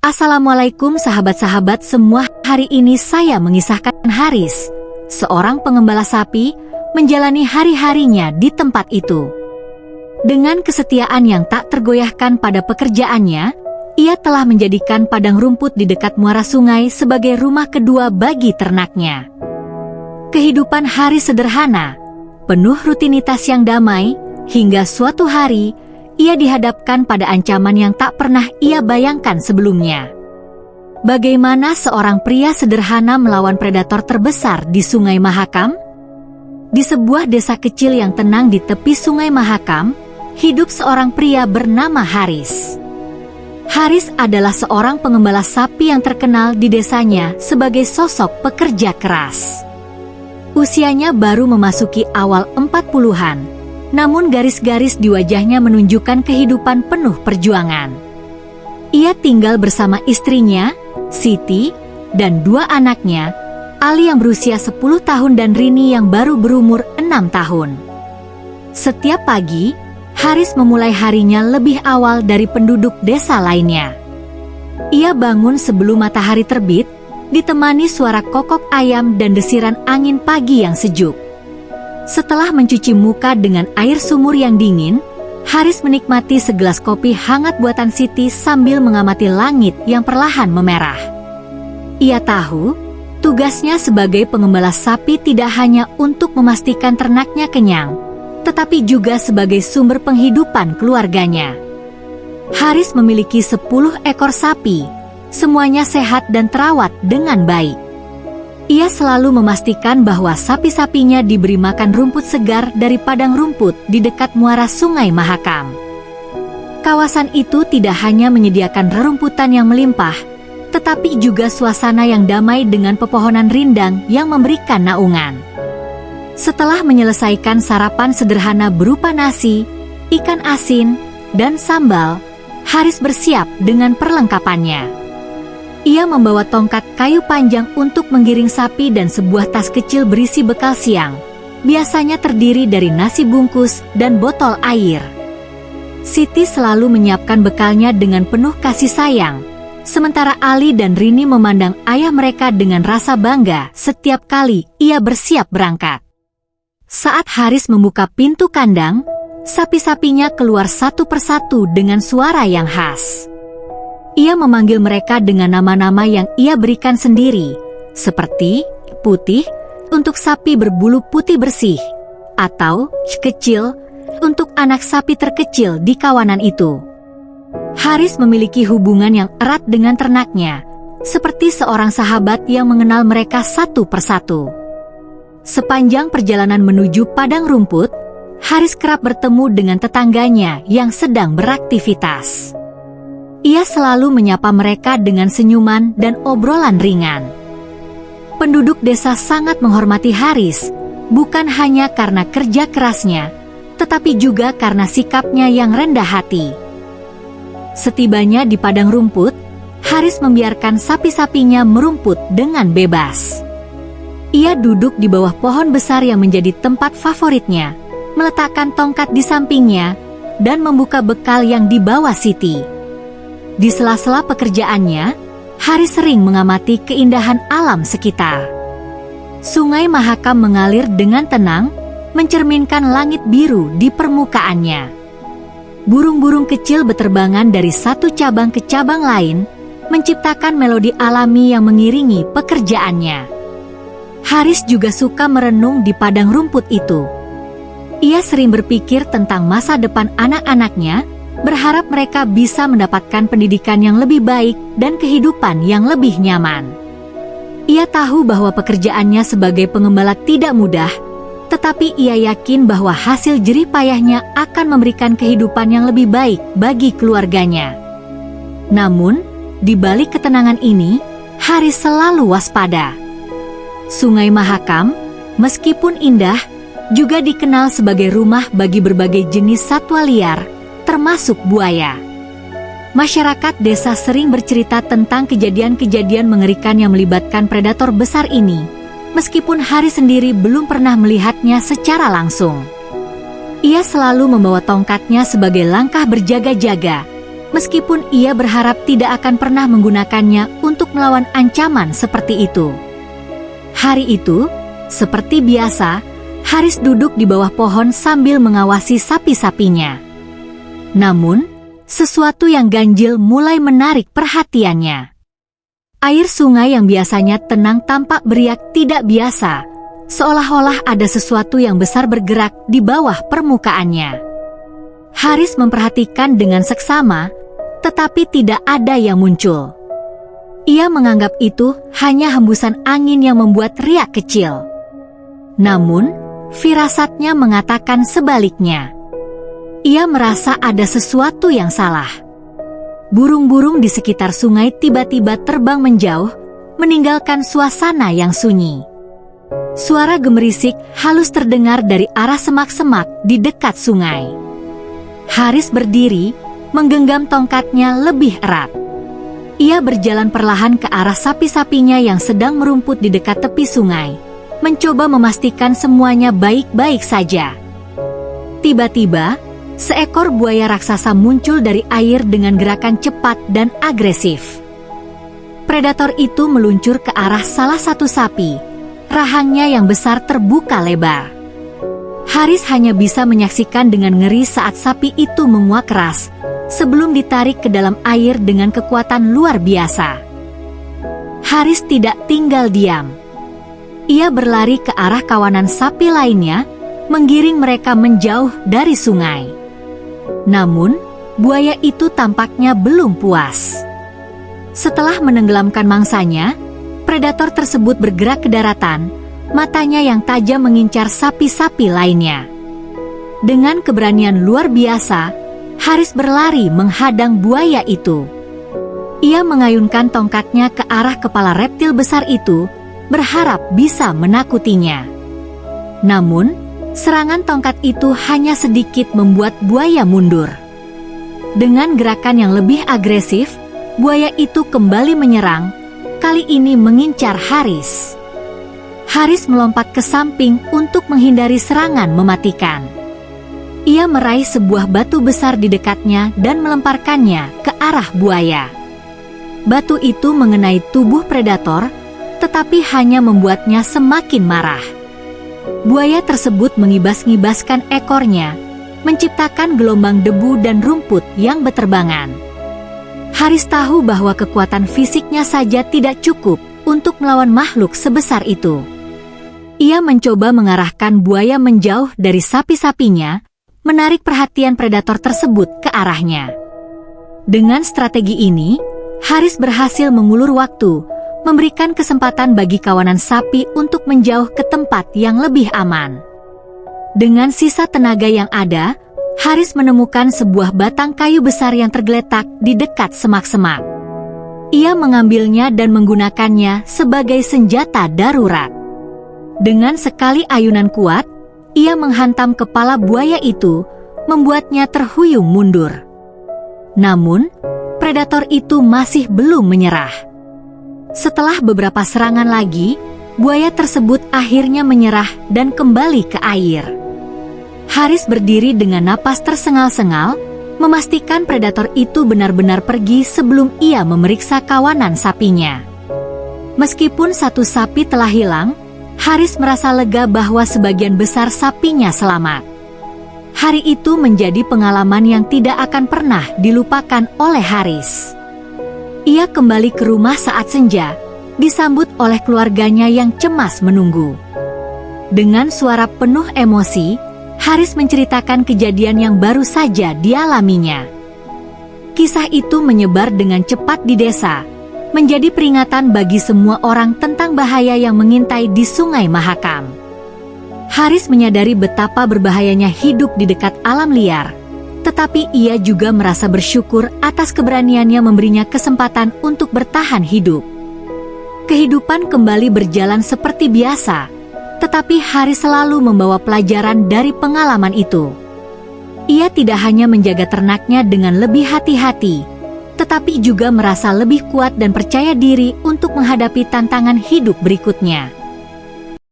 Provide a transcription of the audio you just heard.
Assalamualaikum sahabat-sahabat semua. Hari ini saya mengisahkan Haris, seorang pengembala sapi, menjalani hari-harinya di tempat itu. Dengan kesetiaan yang tak tergoyahkan pada pekerjaannya, ia telah menjadikan padang rumput di dekat muara sungai sebagai rumah kedua bagi ternaknya. Kehidupan Haris sederhana, penuh rutinitas yang damai, hingga suatu hari, ia dihadapkan pada ancaman yang tak pernah ia bayangkan sebelumnya. Bagaimana seorang pria sederhana melawan predator terbesar di Sungai Mahakam? Di sebuah desa kecil yang tenang di tepi Sungai Mahakam, hidup seorang pria bernama Haris. Haris adalah seorang pengembala sapi yang terkenal di desanya sebagai sosok pekerja keras. Usianya baru memasuki awal 40-an. Namun garis-garis di wajahnya menunjukkan kehidupan penuh perjuangan. Ia tinggal bersama istrinya, Siti, dan dua anaknya, Ali yang berusia 10 tahun dan Rini yang baru berumur 6 tahun. Setiap pagi, Haris memulai harinya lebih awal dari penduduk desa lainnya. Ia bangun sebelum matahari terbit, ditemani suara kokok ayam dan desiran angin pagi yang sejuk. Setelah mencuci muka dengan air sumur yang dingin, Haris menikmati segelas kopi hangat buatan Siti sambil mengamati langit yang perlahan memerah. Ia tahu, tugasnya sebagai pengembala sapi tidak hanya untuk memastikan ternaknya kenyang, tetapi juga sebagai sumber penghidupan keluarganya. Haris memiliki 10 ekor sapi, semuanya sehat dan terawat dengan baik. Ia selalu memastikan bahwa sapi-sapinya diberi makan rumput segar dari padang rumput di dekat muara Sungai Mahakam. Kawasan itu tidak hanya menyediakan rerumputan yang melimpah, tetapi juga suasana yang damai dengan pepohonan rindang yang memberikan naungan. Setelah menyelesaikan sarapan sederhana berupa nasi, ikan asin, dan sambal, Haris bersiap dengan perlengkapannya. Ia membawa tongkat kayu panjang untuk menggiring sapi dan sebuah tas kecil berisi bekal siang, biasanya terdiri dari nasi bungkus dan botol air. Siti selalu menyiapkan bekalnya dengan penuh kasih sayang, sementara Ali dan Rini memandang ayah mereka dengan rasa bangga setiap kali ia bersiap berangkat. Saat Haris membuka pintu kandang, sapi-sapinya keluar satu persatu dengan suara yang khas. Ia memanggil mereka dengan nama-nama yang ia berikan sendiri, seperti Putih untuk sapi berbulu putih bersih, atau Kecil untuk anak sapi terkecil di kawanan itu. Haris memiliki hubungan yang erat dengan ternaknya, seperti seorang sahabat yang mengenal mereka satu persatu. Sepanjang perjalanan menuju padang rumput, Haris kerap bertemu dengan tetangganya yang sedang beraktivitas. Ia selalu menyapa mereka dengan senyuman dan obrolan ringan. Penduduk desa sangat menghormati Haris, bukan hanya karena kerja kerasnya, tetapi juga karena sikapnya yang rendah hati. Setibanya di padang rumput, Haris membiarkan sapi-sapinya merumput dengan bebas. Ia duduk di bawah pohon besar yang menjadi tempat favoritnya, meletakkan tongkat di sampingnya, dan membuka bekal yang dibawa Siti. Di sela-sela pekerjaannya, Haris sering mengamati keindahan alam sekitar. Sungai Mahakam mengalir dengan tenang, mencerminkan langit biru di permukaannya. Burung-burung kecil beterbangan dari satu cabang ke cabang lain, menciptakan melodi alami yang mengiringi pekerjaannya. Haris juga suka merenung di padang rumput itu. Ia sering berpikir tentang masa depan anak-anaknya, berharap mereka bisa mendapatkan pendidikan yang lebih baik dan kehidupan yang lebih nyaman. Ia tahu bahwa pekerjaannya sebagai pengembala tidak mudah, tetapi ia yakin bahwa hasil jerih payahnya akan memberikan kehidupan yang lebih baik bagi keluarganya. Namun, di balik ketenangan ini, Haris selalu waspada. Sungai Mahakam, meskipun indah, juga dikenal sebagai rumah bagi berbagai jenis satwa liar, termasuk buaya. Masyarakat desa sering bercerita tentang kejadian-kejadian mengerikan yang melibatkan predator besar ini, meskipun Haris sendiri belum pernah melihatnya secara langsung. Ia selalu membawa tongkatnya sebagai langkah berjaga-jaga, meskipun ia berharap tidak akan pernah menggunakannya untuk melawan ancaman seperti itu. Hari itu, seperti biasa, Haris duduk di bawah pohon sambil mengawasi sapi-sapinya. Namun, sesuatu yang ganjil mulai menarik perhatiannya. Air sungai yang biasanya tenang tampak beriak tidak biasa, seolah-olah ada sesuatu yang besar bergerak di bawah permukaannya. Haris memperhatikan dengan seksama, tetapi tidak ada yang muncul. Ia menganggap itu hanya hembusan angin yang membuat riak kecil. Namun, firasatnya mengatakan sebaliknya. Ia merasa ada sesuatu yang salah. Burung-burung di sekitar sungai tiba-tiba terbang menjauh, meninggalkan suasana yang sunyi. Suara gemerisik halus terdengar dari arah semak-semak di dekat sungai. Haris berdiri, menggenggam tongkatnya lebih erat. Ia berjalan perlahan ke arah sapi-sapinya yang sedang merumput di dekat tepi sungai, mencoba memastikan semuanya baik-baik saja. Tiba-tiba, seekor buaya raksasa muncul dari air dengan gerakan cepat dan agresif. Predator itu meluncur ke arah salah satu sapi, rahangnya yang besar terbuka lebar. Haris hanya bisa menyaksikan dengan ngeri saat sapi itu menguak keras, sebelum ditarik ke dalam air dengan kekuatan luar biasa. Haris tidak tinggal diam. Ia berlari ke arah kawanan sapi lainnya, menggiring mereka menjauh dari sungai. Namun, buaya itu tampaknya belum puas. Setelah menenggelamkan mangsanya, predator tersebut bergerak ke daratan, matanya yang tajam mengincar sapi-sapi lainnya. Dengan keberanian luar biasa, Haris berlari menghadang buaya itu. Ia mengayunkan tongkatnya ke arah kepala reptil besar itu, berharap bisa menakutinya. Namun, serangan tongkat itu hanya sedikit membuat buaya mundur. Dengan gerakan yang lebih agresif, buaya itu kembali menyerang, kali ini mengincar Haris. Haris melompat ke samping untuk menghindari serangan mematikan. Ia meraih sebuah batu besar di dekatnya dan melemparkannya ke arah buaya. Batu itu mengenai tubuh predator, tetapi hanya membuatnya semakin marah. Buaya tersebut mengibas-ngibaskan ekornya, menciptakan gelombang debu dan rumput yang berterbangan. Haris tahu bahwa kekuatan fisiknya saja tidak cukup untuk melawan makhluk sebesar itu. Ia mencoba mengarahkan buaya menjauh dari sapi-sapinya, menarik perhatian predator tersebut ke arahnya. Dengan strategi ini, Haris berhasil mengulur waktu, memberikan kesempatan bagi kawanan sapi untuk menjauh ke tempat yang lebih aman. Dengan sisa tenaga yang ada, Haris menemukan sebuah batang kayu besar yang tergeletak di dekat semak-semak. Ia mengambilnya dan menggunakannya sebagai senjata darurat. Dengan sekali ayunan kuat, ia menghantam kepala buaya itu, membuatnya terhuyung mundur. Namun, predator itu masih belum menyerah. Setelah beberapa serangan lagi, buaya tersebut akhirnya menyerah dan kembali ke air. Haris berdiri dengan napas tersengal-sengal, memastikan predator itu benar-benar pergi sebelum ia memeriksa kawanan sapinya. Meskipun satu sapi telah hilang, Haris merasa lega bahwa sebagian besar sapinya selamat. Hari itu menjadi pengalaman yang tidak akan pernah dilupakan oleh Haris. Ia kembali ke rumah saat senja, disambut oleh keluarganya yang cemas menunggu. Dengan suara penuh emosi, Haris menceritakan kejadian yang baru saja dialaminya. Kisah itu menyebar dengan cepat di desa, menjadi peringatan bagi semua orang tentang bahaya yang mengintai di Sungai Mahakam. Haris menyadari betapa berbahayanya hidup di dekat alam liar, tetapi ia juga merasa bersyukur atas keberaniannya memberinya kesempatan untuk bertahan hidup. Kehidupan kembali berjalan seperti biasa, tetapi Haris selalu membawa pelajaran dari pengalaman itu. Ia tidak hanya menjaga ternaknya dengan lebih hati-hati, tetapi juga merasa lebih kuat dan percaya diri untuk menghadapi tantangan hidup berikutnya.